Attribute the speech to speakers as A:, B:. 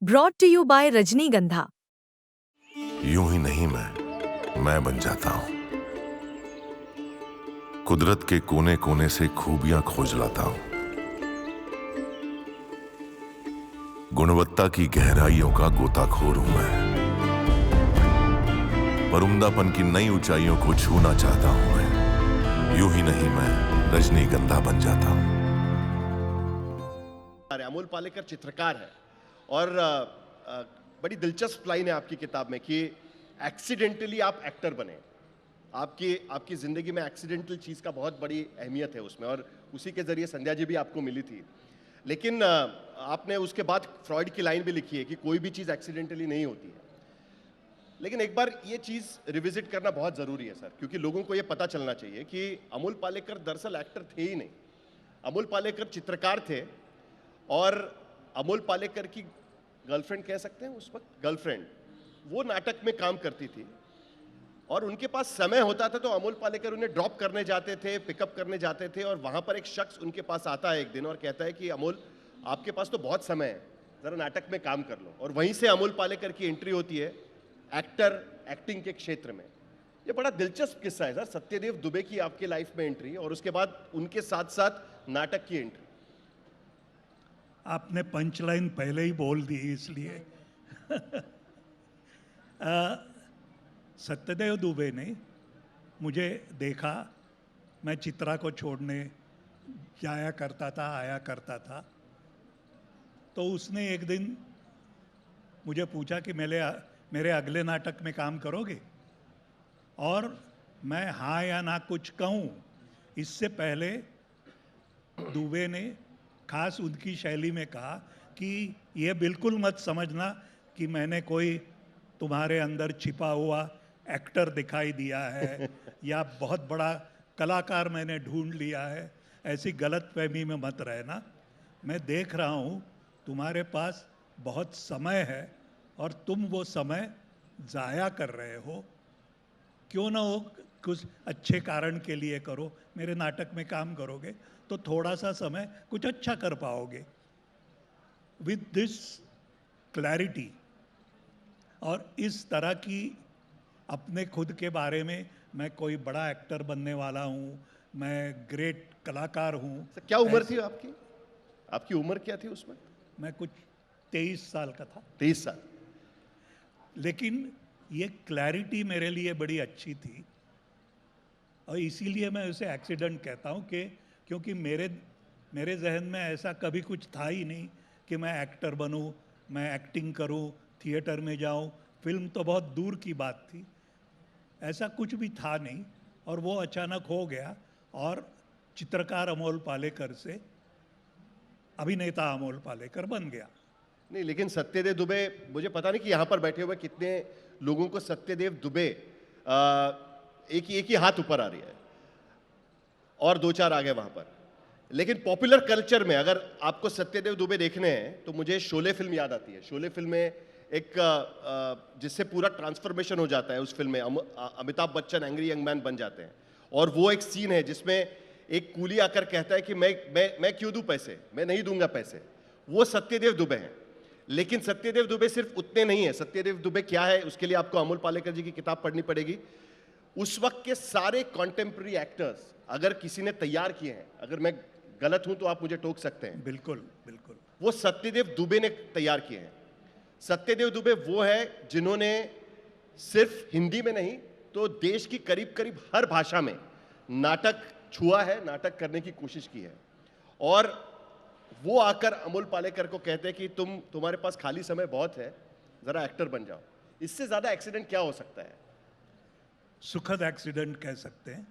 A: Brought to you bye रजनीगंधा।
B: यूं ही नहीं मैं बन जाता हूं। कुदरत के कोने कोने से खूबियां खोज लाता हूं। गुणवत्ता की गहराइयों का गोताखोर हूं मैं। पर उम्दापन की नई ऊंचाइयों को छूना चाहता हूं मैं। यूं ही नहीं मैं रजनीगंधा बन जाता हूं।
C: अमोल पालेकर चित्रकार है और बड़ी दिलचस्प लाइन है आपकी किताब में कि एक्सीडेंटली आप एक्टर बने। आपकी जिंदगी में एक्सीडेंटल चीज का बहुत बड़ी अहमियत है उसमें, और उसी के जरिए संध्या जी भी आपको मिली थी। लेकिन आपने उसके बाद फ्रॉइड की लाइन भी लिखी है कि कोई भी चीज एक्सीडेंटली नहीं होती है। लेकिन एक बार ये चीज रिविजिट करना बहुत जरूरी है सर, क्योंकि लोगों को ये पता चलना चाहिए कि अमोल पालेकर दरअसल एक्टर थे ही नहीं। अमोल पालेकर चित्रकार थे, और अमोल पालेकर की गर्लफ्रेंड कह सकते हैं उस वक्त, गर्लफ्रेंड वो नाटक में काम करती थी, और उनके पास समय होता था तो अमोल पालेकर उन्हें ड्रॉप करने जाते थे, पिकअप करने जाते थे। और वहां पर एक शख्स उनके पास आता है एक दिन और कहता है कि अमोल, आपके पास तो बहुत समय है, जरा नाटक में काम कर लो। और वहीं से अमोल पालेकर की एंट्री होती है एक्टिंग के क्षेत्र में। ये बड़ा दिलचस्प किस्सा है सर, सत्यदेव दुबे की आपके लाइफ में एंट्री, और उसके बाद उनके साथ साथ नाटक की एंट्री।
D: आपने पंचलाइन पहले ही बोल दी इसलिए सत्यदेव दुबे ने मुझे देखा, मैं चित्रा को छोड़ने जाया करता था, आया करता था, तो उसने एक दिन मुझे पूछा कि मेरे अगले नाटक में काम करोगे, और मैं हाँ या ना कुछ कहूँ इससे पहले दुबे ने खास उनकी शैली में कहा कि ये बिल्कुल मत समझना कि मैंने कोई तुम्हारे अंदर छिपा हुआ एक्टर दिखाई दिया है या बहुत बड़ा कलाकार मैंने ढूंढ लिया है, ऐसी गलतफहमी में मत रहना। मैं देख रहा हूँ तुम्हारे पास बहुत समय है और तुम वो समय ज़ाया कर रहे हो, क्यों ना हो कुछ अच्छे कारण के लिए करो। मेरे नाटक में काम करोगे तो थोड़ा सा समय कुछ अच्छा कर पाओगे। विद दिस क्लैरिटी और इस तरह की अपने खुद के बारे में, मैं कोई बड़ा एक्टर बनने वाला हूँ, मैं ग्रेट कलाकार हूँ।
C: क्या उम्र थी आपकी उम्र क्या थी उस वक्त?
D: मैं कुछ 23 साल का था।
C: 23 साल।
D: लेकिन ये क्लैरिटी मेरे लिए बड़ी अच्छी थी, और इसीलिए मैं उसे एक्सीडेंट कहता हूँ कि क्योंकि मेरे जहन में ऐसा कभी कुछ था ही नहीं कि मैं एक्टर बनूँ, मैं एक्टिंग करूँ, थिएटर में जाऊँ, फिल्म तो बहुत दूर की बात थी। ऐसा कुछ भी था नहीं, और वो अचानक हो गया, और चित्रकार अमोल पालेकर से अभिनेता अमोल पालेकर बन गया।
C: नहीं, लेकिन सत्यदेव दुबे, मुझे पता नहीं कि यहाँ पर बैठे हुए कितने लोगों को सत्यदेव दुबे एक ही हाथ ऊपर आ रही है, और दो चार आगे वहां पर। लेकिन पॉपुलर कल्चर में अगर आपको सत्यदेव दुबे देखने हैं तो मुझे शोले फिल्म याद आती है। शोले फिल्म में एक जिससे पूरा ट्रांसफॉर्मेशन हो जाता है, उस फिल्म में Amitabh Bachchan angry young man बन जाते हैं, और वो एक सीन है जिसमें एक कूली आकर कहता है कि मैं क्यों दूं पैसे, मैं नहीं दूंगा पैसे। वो सत्यदेव दुबे हैं। लेकिन सत्यदेव दुबे सिर्फ उतने नहीं है। सत्यदेव दुबे क्या है, उसके लिए आपको अमोल पालेकर जी की किताब पढ़नी पड़ेगी। उस वक्त के सारे कॉन्टेम्प्रेरी एक्टर्स अगर किसी ने तैयार किए हैं, अगर मैं गलत हूं तो आप मुझे टोक सकते हैं।
D: बिल्कुल बिल्कुल।
C: वो सत्यदेव दुबे ने तैयार किए हैं। सत्यदेव दुबे वो है जिन्होंने सिर्फ हिंदी में नहीं तो देश की करीब करीब हर भाषा में नाटक छुआ है, नाटक करने की कोशिश की है। और वो आकर अमोल पालेकर को कहते हैं कि तुम्हारे पास खाली समय बहुत है, जरा एक्टर बन जाओ। इससे ज्यादा एक्सीडेंट क्या हो सकता है?
D: सुखद एक्सीडेंट कह सकते हैं।